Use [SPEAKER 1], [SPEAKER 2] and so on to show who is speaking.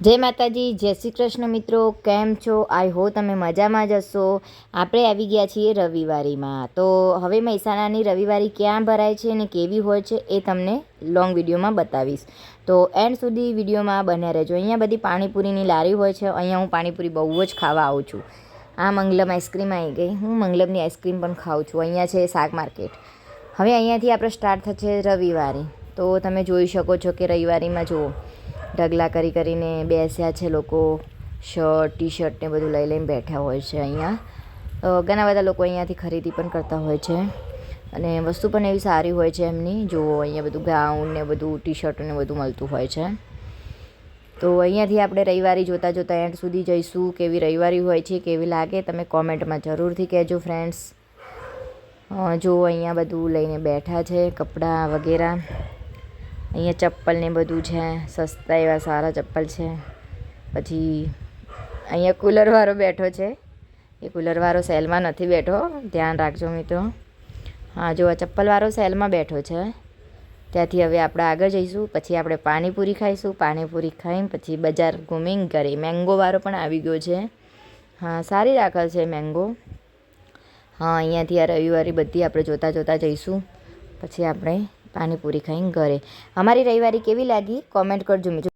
[SPEAKER 1] જય માતાજી, જય શ્રી કૃષ્ણ મિત્રો, કેમ છો? આઈ હો તમે મજામાં જ હશો. આપણે આવી ગયા છીએ રવિવારીમાં. તો હવે મહેસાણાની રવિવારી ક્યાં ભરાય છે અને કેવી હોય છે એ તમને લોંગ વિડીયોમાં બતાવીશ. તો એન્ડ સુધી વિડીયોમાં બન્યા રહેજો. અહીંયા બધી પાણીપુરીની લારી હોય છે. અહીંયા હું પાણીપુરી બહુ જ ખાવા આવું છું. આ મંગલમ આઈસ્ક્રીમ આવી ગઈ. હું મંગલમની આઈસ્ક્રીમ પણ ખાઉં છું. અહીંયા છે શાક માર્કેટ. હવે અહીંયાથી આપણે સ્ટાર્ટ થશે રવિવારી. તો તમે જોઈ શકો છો કે રવિવારીમાં જુઓ ઢગલા કરીને બેસ્યા છે લોકો. શર્ટ ટી શર્ટ ને બધું લઈને બેઠા હોય છે. અહીંયા ઘણા બધા લોકો અહીંયાથી ખરીદી પણ કરતા હોય છે અને વસ્તુ પણ એવી સારી હોય છે એમની. જુઓ અહીંયા બધું ગાઉન ને બધું ટી શર્ટ ને બધું મળતું હોય છે. તો અહીંયાથી આપણે રવિવારી જોતાં એન્ડ સુધી જઈશું. કેવી રવિવારી હોય છે, કેવી લાગે, તમે કોમેન્ટમાં જરૂરથી કહેજો ફ્રેન્ડ્સ. જુઓ અહીંયા બધું લઈને બેઠા છે, કપડાં વગેરે. અહીંયા ચપ્પલ ને બધું છે, સસ્તા એવા સારા ચપ્પલ છે. પછી અહીંયા કૂલરવાળો બેઠો છે. એ કૂલરવાળો સેલમાં નથી બેઠો, ધ્યાન રાખજો મિત્રો. હા, જો આ ચપ્પલવાળો સેલમાં બેઠો છે. ત્યાંથી હવે આપણે આગળ જઈશું. પછી આપણે પાણીપુરી ખાઈશું. પાણીપુરી ખાઈને પછી બજાર ઘૂમીને ઘરે. મેંગોવાળો પણ આવી ગયો છે. હા, સારી રાખે છે મેંગો. હા, અહીંયાથી આ રવિવારી બધી આપણે જોતાં જઈશું. પછી આપણે પાણીપુરી ખાઈને ઘરે. અમારી રવિવારી કેવી લાગી કોમેન્ટ કરજો મિત્રો.